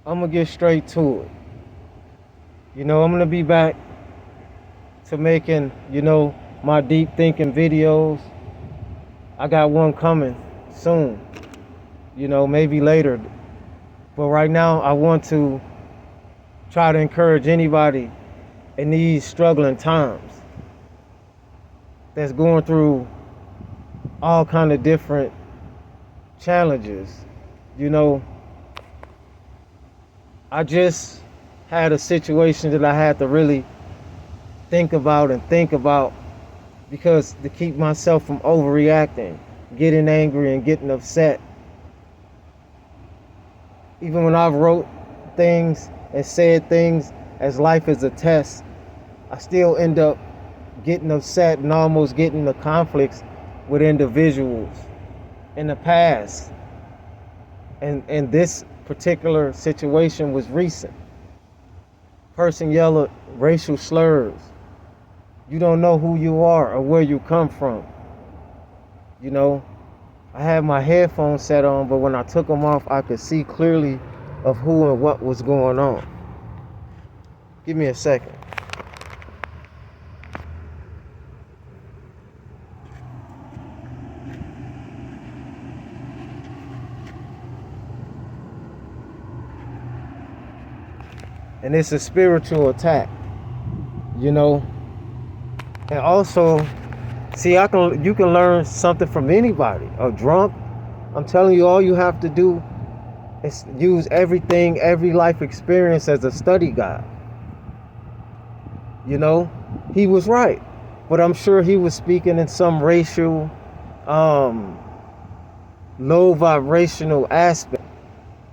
I'm gonna get straight to it. I'm gonna be back to making, my deep thinking videos. I got one coming soon, maybe later. But right now, I want to try to encourage anybody in these struggling times that's going through all kind of different challenges. You know, I just had a situation that I had to really think about because to keep myself from overreacting, getting angry and getting upset. Even when I've wrote things and said things as life is a test, I still end up getting upset and almost getting into conflicts with individuals in the past. And this particular situation was recent. Person yelled racial slurs. You don't know who you are or where you come from. I had my headphones set on, but when I took them off, I could see clearly of who and what was going on. Give me a second. And it's a spiritual attack, And also, see, you can learn something from anybody. A drunk, I'm telling you, all you have to do is use everything, every life experience as a study guide. He was right, but I'm sure he was speaking in some racial, low vibrational aspect.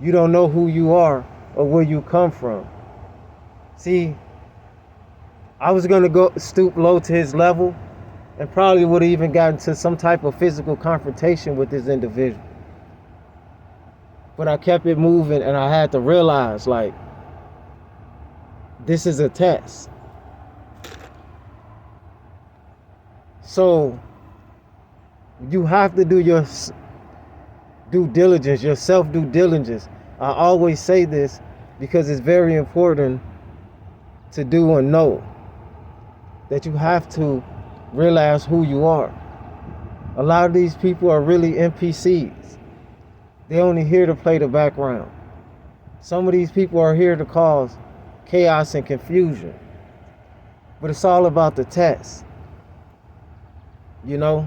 You don't know who you are or where you come from. See, I was gonna go stoop low to his level and probably would have even gotten to some type of physical confrontation with this individual. But I kept it moving, and I had to realize, like, this is a test. So you have to do your due diligence, your self due diligence. I always say this because it's very important to do and know that you have to realize who you are. A lot of these people are really NPCs. They're only here to play the background. Some of these people are here to cause chaos and confusion. But it's all about the test. I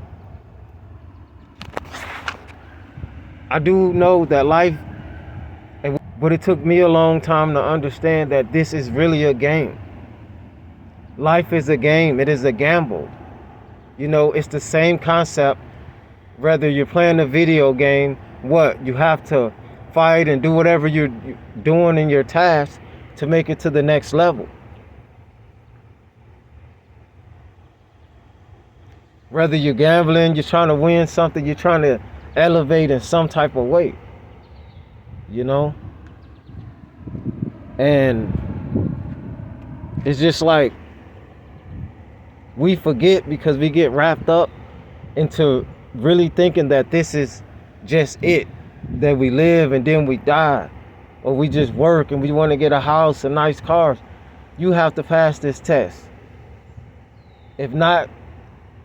do know that life, but it took me a long time to understand that this is really a game. Life is a game. It is a gamble. It's the same concept. Whether you're playing a video game, you have to fight and do whatever you're doing in your task to make it to the next level. Whether you're gambling, you're trying to win something, you're trying to elevate in some type of way. And it's just like we forget because we get wrapped up into really thinking that this is just it, that we live and then we die, or we just work and we want to get a house and nice cars. You have to pass this test. If not,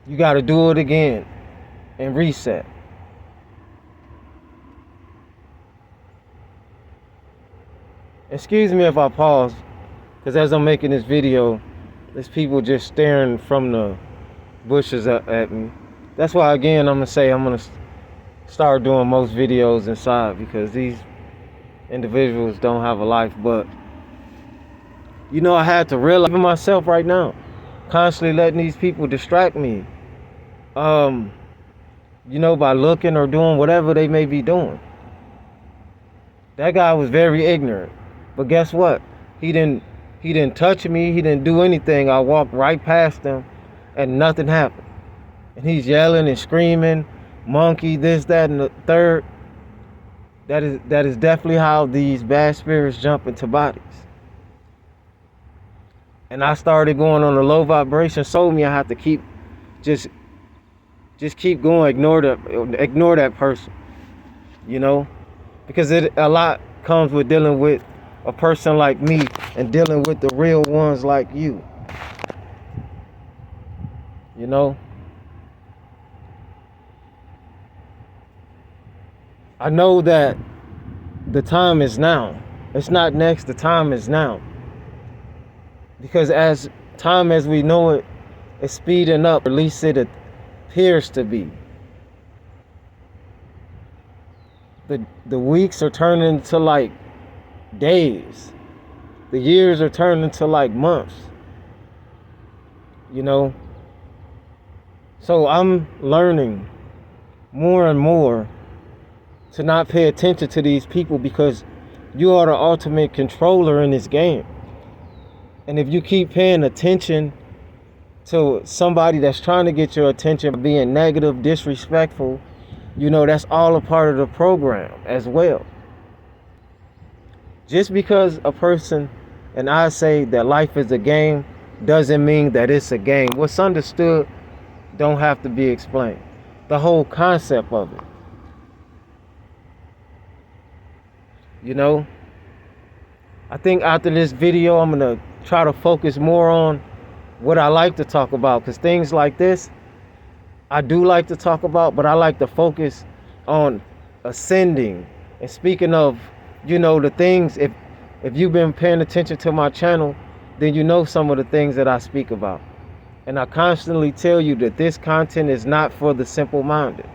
you got to do it again and reset. Excuse me if I pause, because as I'm making this video, there's people just staring from the bushes at me. That's why, again, I'm going to start doing most videos inside, because these individuals don't have a life. But, I had to realize myself right now, constantly letting these people distract me, by looking or doing whatever they may be doing. That guy was very ignorant. But guess what? He didn't touch me. He didn't do anything. I walked right past him and nothing happened. And he's yelling and screaming, monkey, this, that, and the third. That is definitely how these bad spirits jump into bodies. And I started going on a low vibration. Told me I have to keep just keep going. Ignore that person. Because a lot comes with dealing with a person like me and dealing with the real ones like you. You know? I know that the time is now. It's not next, the time is now. Because as time as we know it is speeding up, at least it appears to be. The weeks are turning to like days. The years are turning to like months. You know? So I'm learning more and more to not pay attention to these people, because you are the ultimate controller in this game. And if you keep paying attention to somebody that's trying to get your attention, being negative, disrespectful, you know, that's all a part of the program as well. Just because a person, and I say that life is a game, doesn't mean that it's a game. What's understood don't have to be explained. The whole concept of it. You know, I think after this video, I'm going to try to focus more on what I like to talk about, because things like this, I do like to talk about, but I like to focus on ascending. And speaking of, you know, the things, if you've been paying attention to my channel, then you know some of the things that I speak about. And I constantly tell you that this content is not for the simple-minded.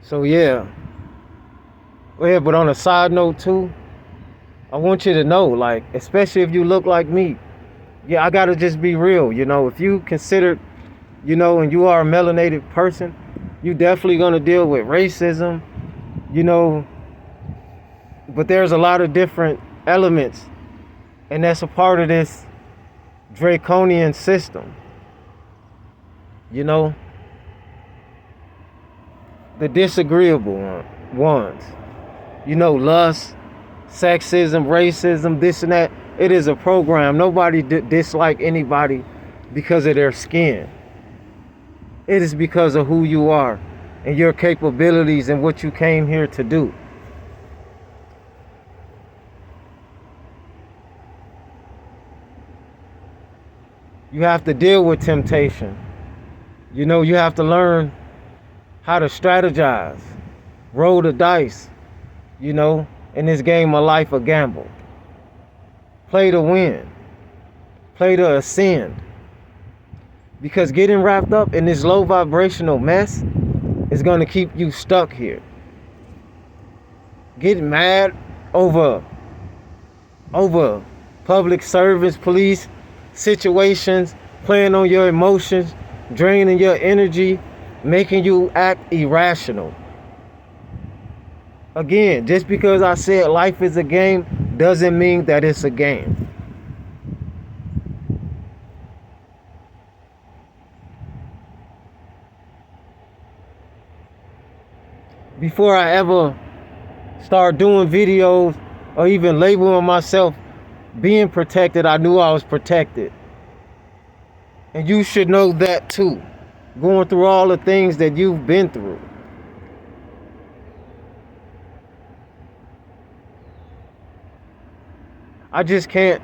So yeah, but on a side note too, I want you to know, like, especially if you look like me, yeah, I gotta just be real. You know, if you consider, you know, and you are a melanated person, you definitely gonna deal with racism, you know, but there's a lot of different elements, and that's a part of this draconian system, you know. The disagreeable ones, you know, lust, sexism, racism, this and that. It is a program. Nobody dislike anybody because of their skin. It is because of who you are and your capabilities and what you came here to do. You have to deal with temptation. You know, you have to learn how to strategize, roll the dice, you know, in this game of life, a gamble. Play to win, play to ascend. Because getting wrapped up in this low vibrational mess is going to keep you stuck here. Getting mad over public service, police situations, playing on your emotions, draining your energy, making you act irrational. Again, just because I said life is a game doesn't mean that it's a game. Before I ever start doing videos or even labeling myself being protected, I knew I was protected. And you should know that too, going through all the things that you've been through. I just can't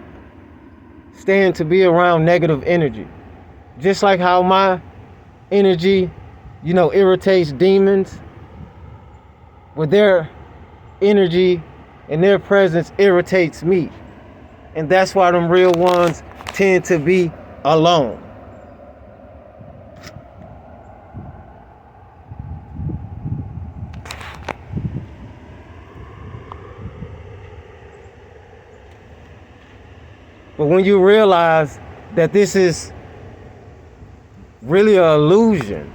stand to be around negative energy. Just like how my energy, you know, irritates demons, with their energy and their presence irritates me. And that's why them real ones tend to be alone. But when you realize that this is really an illusion,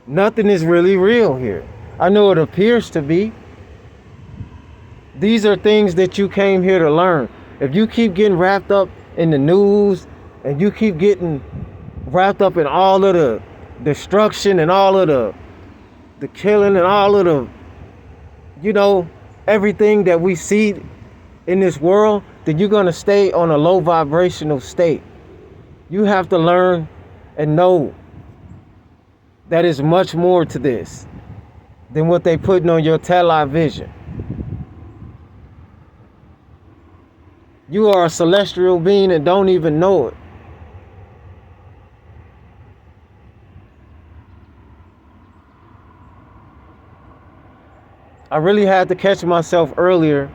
nothing is really real here. I know it appears to be. These are things that you came here to learn. If you keep getting wrapped up in the news and you keep getting wrapped up in all of the destruction and all of the killing and all of you know, everything that we see in this world, then you're going to stay on a low vibrational state. You have to learn and know that is much more to this than what they putting on your television. You are a celestial being and don't even know it. I really had to catch myself earlier.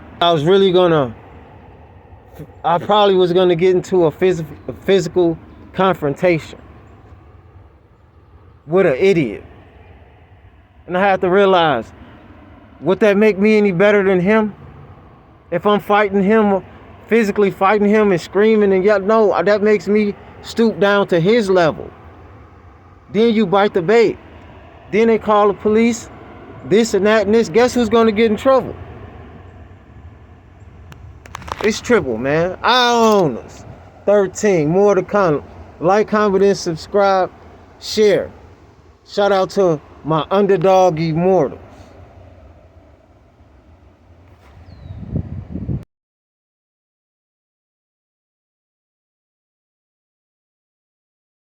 I probably was gonna get into a physical confrontation with an idiot. And I had to realize, would that make me any better than him? If I'm fighting him, physically fighting him and screaming and yelling, no, that makes me stoop down to his level. Then you bite the bait. Then they call the police, this and that and this. Guess who's gonna get in trouble? It's triple, man. Ionas 13. More to come. Like, comment, and subscribe. Share. Shout out to my underdog Immortal.